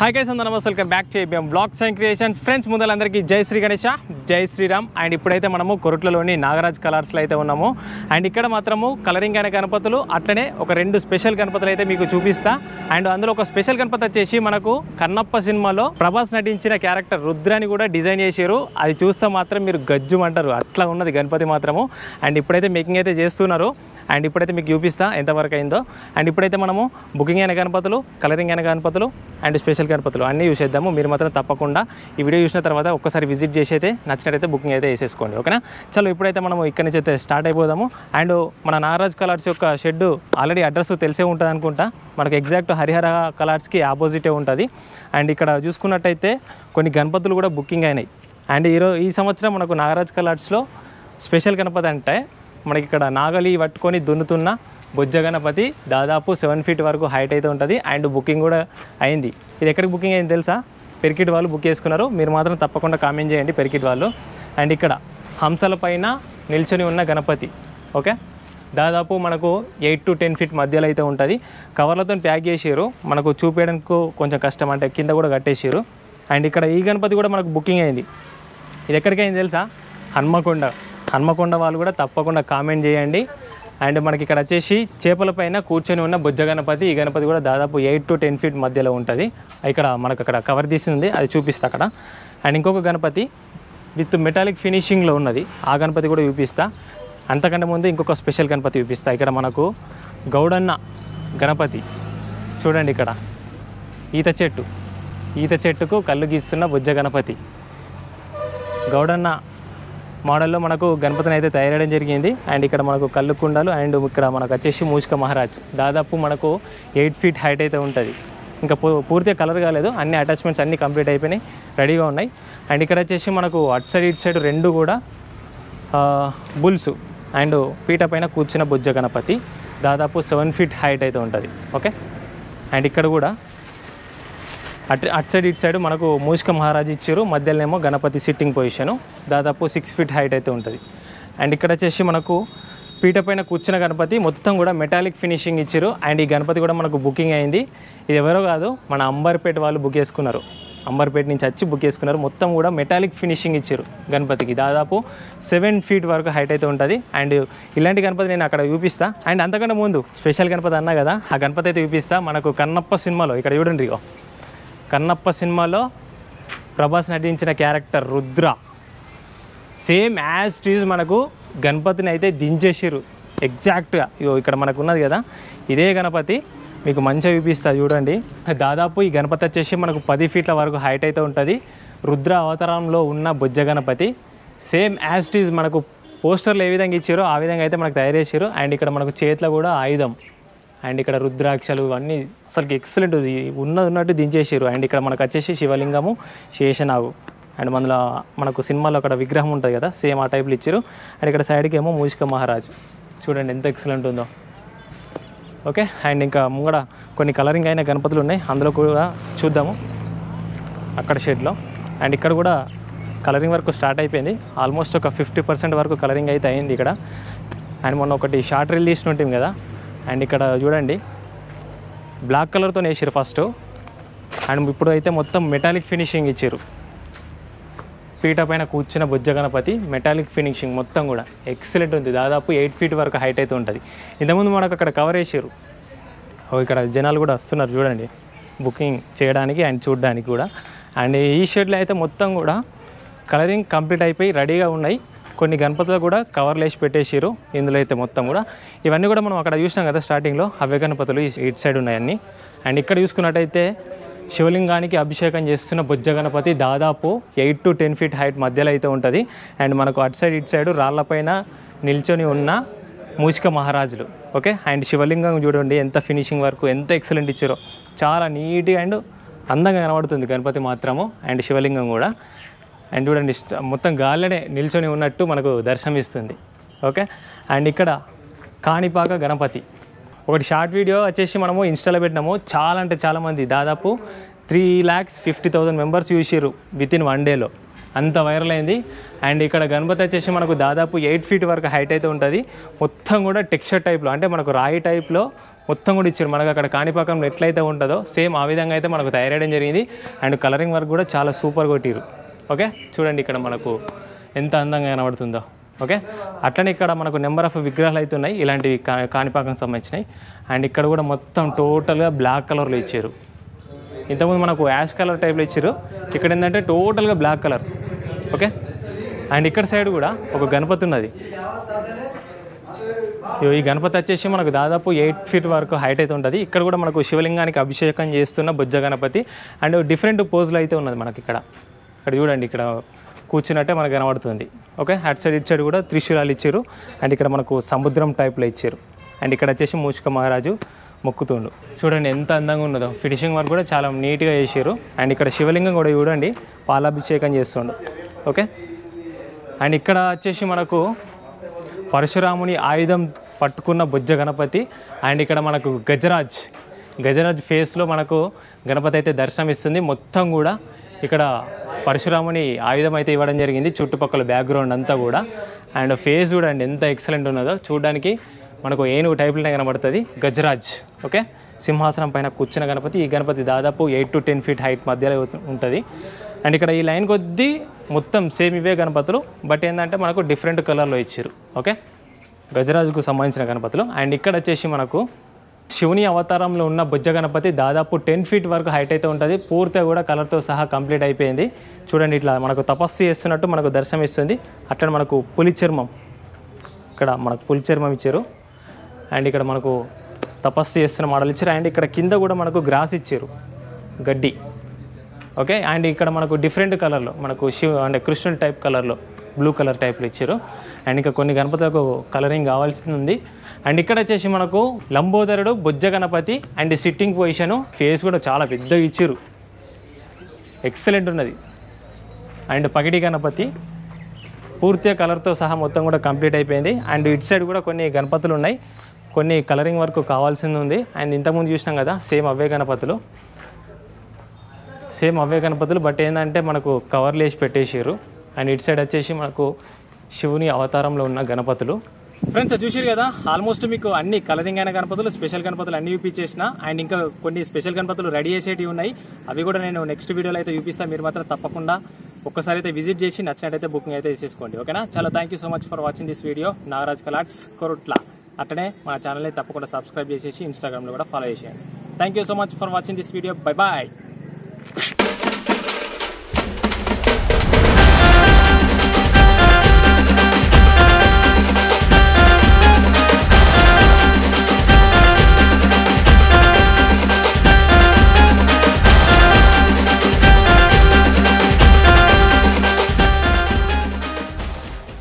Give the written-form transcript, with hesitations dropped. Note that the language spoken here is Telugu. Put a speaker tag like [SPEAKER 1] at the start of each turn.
[SPEAKER 1] హాయ్ గైస్ అందరూ నమస్తే, welcome back to ABM vlogs and creations. Friends, ముందరందరికీ జై శ్రీ గణేష, జై శ్రీరామ్. అండ్ ఇప్పుడైతే మనము కొరుట్లలోని నాగరాజ్ కలర్స్లో అయితే ఉన్నాము. అండ్ ఇక్కడ మాత్రము కలరింగ్ అయిన గణపతులు, అట్లనే ఒక 2 స్పెషల్ గణపతులు అయితే మీకు చూపిస్తా. అండ్ అందులో ఒక స్పెషల్ గణపతి వచ్చేసి మనకు కన్నప్ప సినిమాలో ప్రభాస్ నటించిన క్యారెక్టర్ రుద్రాని కూడా డిజైన్ చేశారు. అది చూస్తే మాత్రం మీరు గజ్జుమంటారు, అట్లా ఉన్నది గణపతి మాత్రము. అండ్ ఇప్పుడైతే మేకింగ్ అయితే చేస్తున్నారు. అండ్ ఇప్పుడైతే మీకు చూపిస్తా ఎంతవరకు అయిందో. అండ్ ఇప్పుడైతే మనము బుకింగ్ అయిన గణపతులు, కలరింగ్ అయిన గణపతులు అండ్ స్పెషల్ గణపతులు అన్నీ చూసేద్దాము. మీరు మాత్రం తప్పకుండా ఈ వీడియో చూసిన తర్వాత ఒక్కసారి విజిట్ చేసి అయితే నచ్చినట్టయితే బుకింగ్ అయితే వేసేసుకోండి, ఓకేనా? చలో ఇప్పుడైతే మనము ఇక్కడి నుంచి అయితే స్టార్ట్ అయిపోదాము. అండ్ మన నాగరాజ్ కలర్స్ యొక్క షెడ్ ఆల్రెడీ అడ్రస్ తెలిసే ఉంటుంది అనుకుంటా. మనకు ఎగ్జాక్ట్ హరిహర కలర్స్కి ఆపోజిటే ఉంటుంది. అండ్ ఇక్కడ చూసుకున్నట్టయితే కొన్ని గణపతులు కూడా బుకింగ్ అయినాయి. అండ్ ఈ సంవత్సరం మనకు నాగరాజ్ కలర్స్లో స్పెషల్ గణపతి అంటే మనకి ఇక్కడ నాగలి పట్టుకొని దున్నుతున్న బొజ్జ గణపతి, దాదాపు 7 feet వరకు హైట్ అయితే ఉంటుంది. అండ్ బుకింగ్ కూడా అయింది. ఇది ఎక్కడికి బుకింగ్ అయింది తెలుసా? పెరికిట్ వాళ్ళు బుక్ చేసుకున్నారు. మీరు మాత్రం తప్పకుండా కామెంట్ చేయండి, పెరికిట్ వాళ్ళు. అండ్ ఇక్కడ హంసల పైన నిల్చొని ఉన్న గణపతి, ఓకే, దాదాపు మనకు 8 to 10 feet మధ్యలో అయితే ఉంటుంది. కవర్లతో ప్యాక్ చేసారు, మనకు చూపించడానికి కొంచెం కష్టం, అంటే కింద కూడా కట్టేసారు. అండ్ ఇక్కడ ఈ గణపతి కూడా మనకు బుకింగ్ అయింది. ఇది ఎక్కడికి అయింది తెలుసా? హన్మకొండ వాళ్ళు కూడా తప్పకుండా కామెంట్ చేయండి. అండ్ మనకి ఇక్కడ వచ్చేసి చేపల పైన కూర్చొని ఉన్న బొజ్జ గణపతి. ఈ గణపతి కూడా దాదాపు 8 to 10 feet మధ్యలో ఉంటుంది. ఇక్కడ మనకు అక్కడ కవర్ తీసింది, అది చూపిస్తా అక్కడ. అండ్ ఇంకొక గణపతి విత్ మెటాలిక్ ఫినిషింగ్లో ఉన్నది, ఆ గణపతి కూడా చూపిస్తా. అంతకంటే ముందు ఇంకొక స్పెషల్ గణపతి చూపిస్తా. ఇక్కడ మనకు గౌడన్న గణపతి చూడండి. ఇక్కడ ఈత చెట్టుకు కళ్ళు గీస్తున్న బొజ్జ గణపతి. గౌడన్న మోడల్లో మనకు గణపతిని అయితే తయారు చేయడం జరిగింది. అండ్ ఇక్కడ మనకు కళ్ళు కుండలు, అండ్ ఇక్కడ మనకు వచ్చేసి మూషిక మహారాజ్, దాదాపు మనకు 8 feet హైట్ అయితే ఉంటుంది. ఇంకా పూర్తిగా కలర్ కాలేదు, అన్ని అటాచ్మెంట్స్ అన్నీ కంప్లీట్ అయిపోయినాయి, రెడీగా ఉన్నాయి. అండ్ ఇక్కడ వచ్చేసి మనకు అటు సైడ్ ఇటు సైడ్ 2 కూడా బుల్స్. అండ్ పీట పైన కూర్చున్న బొజ్జ గణపతి, దాదాపు 7 feet హైట్ అయితే ఉంటుంది, ఓకే. అండ్ ఇక్కడ కూడా అటు సైడ్ ఇటు సైడ్ మనకు మూషిక మహారాజ్ ఇచ్చారు, మధ్యలోనేమో గణపతి సిట్టింగ్ పొజిషను, దాదాపు 6 feet హైట్ అయితే ఉంటుంది. అండ్ ఇక్కడ వచ్చేసి మనకు పీట పైన కూర్చున్న గణపతి మొత్తం కూడా మెటాలిక్ ఫినిషింగ్ ఇచ్చారు. అండ్ ఈ గణపతి కూడా మనకు బుకింగ్ అయింది. ఇది ఎవరో కాదు, మన అంబర్పేట వాళ్ళు బుక్ చేసుకున్నారు. అంబర్పేట నుంచి వచ్చి బుక్ చేసుకున్నారు. మొత్తం కూడా మెటాలిక్ ఫినిషింగ్ ఇచ్చారు గణపతికి, దాదాపు 7 feet వరకు హైట్ అయితే ఉంటుంది. అండ్ ఇలాంటి గణపతి నేను అక్కడ చూపిస్తా. అండ్ అంతకంటే ముందు స్పెషల్ గణపతి అన్నా కదా, ఆ గణపతి అయితే చూపిస్తా. మనకు కన్నప్ప సినిమాలో ఇక్కడ చూడండి, ఇగో కన్నప్ప సినిమాలో ప్రభాస్ నటించిన character Rudra same as it is మనకు గణపతిని అయితే దించేసారు ఎగ్జాక్ట్గా. ఇక్కడ మనకు ఉన్నది కదా, ఇదే గణపతి మీకు మంచిగా చూపిస్తా చూడండి. దాదాపు ఈ గణపతి వచ్చేసి మనకు 10 feet వరకు హైట్ అయితే ఉంటుంది. రుద్ర అవతారంలో ఉన్న బొజ్జ Ganapati same as it is మనకు పోస్టర్లు ఏ విధంగా ఇచ్చారో ఆ విధంగా అయితే మనకు తయారు చేసారు. అండ్ ఇక్కడ మనకు చేతిలో కూడా ఆయుధం, అండ్ ఇక్కడ రుద్రాక్షలు అన్నీ అసలుకి ఎక్సలెంట్ ఉన్నట్టు దించేసారు. అండ్ ఇక్కడ మనకు వచ్చేసి శివలింగము, శేషనాగు, అండ్ మనకు సినిమాలో అక్కడ విగ్రహం ఉంటుంది కదా, సేమ్ ఆ టైప్లో ఇచ్చారు. అండ్ ఇక్కడ సైడ్కి ఏమో మూషిక మహారాజ్, చూడండి ఎంత ఎక్సలెంట్ ఉందో, ఓకే. అండ్ ఇంకా ముంగడ కొన్ని కలరింగ్ అయిన గణపతులు ఉన్నాయి, అందులో కూడా చూద్దాము అక్కడ షెడ్లో. అండ్ ఇక్కడ కూడా కలరింగ్ వర్క్ స్టార్ట్ అయిపోయింది, ఆల్మోస్ట్ ఒక 50% వరకు కలరింగ్ అయితే అయింది ఇక్కడ. అండ్ మొన్న ఒకటి షార్ట్ రీల్ తీసినట్టు కదా. అండ్ ఇక్కడ చూడండి బ్లాక్ కలర్తో వేసారు ఫస్ట్. అండ్ ఇప్పుడు అయితే మొత్తం మెటాలిక్ ఫినిషింగ్ ఇచ్చారు. పీట పైన కూర్చున్న బొజ్జ గణపతి మెటాలిక్ ఫినిషింగ్ మొత్తం కూడా ఎక్సలెంట్ ఉంది. దాదాపు 8 feet వరకు హైట్ అయితే ఉంటుంది. ఇంతకుముందు మనకు అక్కడ కవర్ వేసారు. ఇక్కడ జనాలు కూడా వస్తున్నారు చూడండి బుకింగ్ చేయడానికి అండ్ చూడడానికి కూడా. అండ్ ఈ షెడ్లో అయితే మొత్తం కూడా కలరింగ్ కంప్లీట్ అయిపోయి రెడీగా ఉన్నాయి. కొన్ని గణపతులు కూడా కవర్లు వేసి పెట్టేసారు ఇందులో అయితే మొత్తం కూడా. ఇవన్నీ కూడా మనం అక్కడ చూసినాం కదా స్టార్టింగ్లో, అవే గణపతులు ఇటు సైడ్ ఉన్నాయన్నీ. అండ్ ఇక్కడ చూసుకున్నట్టయితే శివలింగానికి అభిషేకం చేస్తున్న బొజ్జ గణపతి, దాదాపు 8 to 10 feet హైట్ మధ్యలో అయితే ఉంటుంది. అండ్ మనకు అటు సైడ్ ఇటు సైడ్ రాళ్లపైన నిల్చొని ఉన్న మూషిక మహారాజులు, ఓకే. అండ్ శివలింగం చూడండి ఎంత ఫినిషింగ్ వరకు ఎంత ఎక్సలెంట్ ఇచ్చారో, చాలా నీట్గా అండ్ అందంగా కనబడుతుంది గణపతి మాత్రము. అండ్ శివలింగం కూడా అండ్ చూడండి మొత్తం గాలిలోనే నిల్చొని ఉన్నట్టు మనకు దర్శనమిస్తుంది, ఓకే. అండ్ ఇక్కడ కాణిపాక గణపతి ఒకటి షార్ట్ వీడియో వచ్చేసి మనము ఇన్స్టాలో పెట్టినాము. చాలా అంటే చాలామంది, దాదాపు 3,50,000 members చూసారు వితిన్ 1 dayలో, అంత వైరల్ అయింది. అండ్ ఇక్కడ గణపతి వచ్చేసి మనకు దాదాపు 8 feet వరకు హైట్ అయితే ఉంటుంది. మొత్తం కూడా టెక్స్చర్ టైప్లో, అంటే మనకు రాయి టైప్లో మొత్తం కూడా ఇచ్చారు. మనకు అక్కడ కాణిపాకంలో ఎట్లయితే ఉంటుందో సేమ్ ఆ విధంగా అయితే మనకు తయారు చేయడం జరిగింది. అండ్ కలరింగ్ వర్క్ కూడా చాలా సూపర్ కొట్టిరు. ఓకే, చూడండి ఇక్కడ మనకు ఎంత అందంగా కనబడుతుందో. ఓకే, అట్లనే ఇక్కడ మనకు నెంబర్ ఆఫ్ విగ్రహాలు అయితే ఉన్నాయి ఇలాంటివి కాణిపాకం సంబంధించినవి. అండ్ ఇక్కడ కూడా మొత్తం టోటల్గా బ్లాక్ కలర్లో ఇచ్చారు. ఇంతకుముందు మనకు యాష్ కలర్ టైప్లో ఇచ్చారు, ఇక్కడ ఏంటంటే టోటల్గా బ్లాక్ కలర్. ఓకే, అండ్ ఇక్కడ సైడ్ కూడా ఒక గణపతి ఉన్నది. ఈ గణపతి వచ్చేసి మనకు దాదాపు 8 feet వరకు హైట్ అయితే ఉంటుంది. ఇక్కడ కూడా మనకు శివలింగానికి అభిషేకం చేస్తున్న బొజ్జ గణపతి అండ్ డిఫరెంట్ పోజ్లో అయితే ఉన్నది మనకి ఇక్కడ. ఇక్కడ చూడండి, ఇక్కడ కూర్చున్నట్టే మనకు కనబడుతుంది. ఓకే, అటు సైడ్ ఇటు సైడ్ కూడా త్రిశూలాలు ఇచ్చారు. అండ్ ఇక్కడ మనకు సముద్రం టైప్లో ఇచ్చారు. అండ్ ఇక్కడ వచ్చేసి మూషిక మహారాజు మొక్కుతుండు. చూడండి ఎంత అందంగా ఉన్నదో. ఫినిషింగ్ వర్క్ కూడా చాలా నీట్గా చేసారు. అండ్ ఇక్కడ శివలింగం కూడా చూడండి పాలాభిషేకం చేస్తుండు. ఓకే, అండ్ ఇక్కడ వచ్చేసి మనకు పరశురాముని ఆయుధం పట్టుకున్న బొజ్జ గణపతి. అండ్ ఇక్కడ మనకు గజరాజ్ ఫేస్లో మనకు గణపతి అయితే దర్శనమిస్తుంది. మొత్తం కూడా ఇక్కడ పరశురాముని ఆయుధం అయితే ఇవ్వడం జరిగింది, చుట్టుపక్కల బ్యాక్గ్రౌండ్ అంతా కూడా. అండ్ ఫేస్ చూడండి ఎంత ఎక్సలెంట్ ఉన్నదో. చూడడానికి మనకు ఏనుగు టైప్లోనే కనబడుతుంది గజరాజ్. ఓకే, సింహాసనం పైన కూర్చున్న గణపతి. ఈ గణపతి దాదాపు 8 to 10 feet హైట్ మధ్యలో ఉంటుంది. అండ్ ఇక్కడ ఈ లైన్ కొద్దీ మొత్తం సేమ్ ఇవే గణపతులు, బట్ ఏంటంటే మనకు డిఫరెంట్ కలర్లో ఇచ్చారు. ఓకే, గజరాజుకు సంబంధించిన గణపతులు. అండ్ ఇక్కడ వచ్చేసి మనకు శివుని అవతారంలో ఉన్న బొజ్జ గణపతి దాదాపు 10 feet వరకు హైట్ అయితే ఉంటుంది. పూర్తిగా కూడా కలర్తో సహా కంప్లీట్ అయిపోయింది. చూడండి ఇట్లా మనకు తపస్సు చేస్తున్నట్టు మనకు దర్శనం ఇస్తుంది. అట్లా మనకు పులి చర్మం, ఇక్కడ మనకు పులి చర్మం ఇచ్చారు. అండ్ ఇక్కడ మనకు తపస్సు చేస్తున్న మోడల్ ఇచ్చారు. అండ్ ఇక్కడ కింద కూడా మనకు గ్రాస్ ఇచ్చారు, గడ్డి. ఓకే, అండ్ ఇక్కడ మనకు డిఫరెంట్ కలర్లో మనకు అంటే కృష్ణుడి టైప్ కలర్లో బ్లూ కలర్ టైప్లో ఇచ్చారు. అండ్ ఇంకా కొన్ని గణపతులకు కలరింగ్ కావాల్సి ఉంది. అండ్ ఇక్కడ వచ్చేసి మనకు లంబోదరుడు బొజ్జ Ganapati and sitting position, face కూడా చాలా పెద్దగా ఇచ్చారు, ఎక్సలెంట్ ఉన్నది. అండ్ పగిడి గణపతి పూర్తిగా కలర్తో సహా మొత్తం కూడా కంప్లీట్ అయిపోయింది. అండ్ ఇటు సైడ్ కూడా కొన్ని గణపతులు ఉన్నాయి, కొన్ని కలరింగ్ వర్క్ కావాల్సింది ఉంది. అండ్ ఇంతకుముందు చూసినాం కదా సేమ్ అవే గణపతులు, బట్ ఏంటంటే మనకు కవర్లు వేసి పెట్టేసారు. అండ్ ఇటు సైడ్ వచ్చేసి మనకు శివుని అవతారంలో ఉన్న గణపతులు. ఫ్రెండ్స్ చూసారు కదా, ఆల్మోస్ట్ మీకు అన్ని కలరింగ్ అయిన గణపతులు, స్పెషల్ గణపతులు అన్ని చూపించేసిన. అండ్ ఇంకా కొన్ని స్పెషల్ గణపతులు రెడీ చేసేటివి ఉన్నాయి, అవి కూడా నేను నెక్స్ట్ వీడియోలో అయితే చూపిస్తాను. మీరు మాత్రం తప్పకుండా ఒక్కసారి అయితే విజిట్ చేసి నచ్చినట్టయితే బుకింగ్ అయితే చేసేసుకోండి. ఓకేనా, చాలా thank you so much for watching this video. Nagaraj కలాట్స్ కొరుట్ల. అట్లనే మన ఛానల్ని తప్పకుండా సబ్స్క్రైబ్ చేసేసి ఇన్స్టాగ్రామ్లో కూడా ఫాలో చేసేయండి. Thank you so much for watching this video. Bye bye.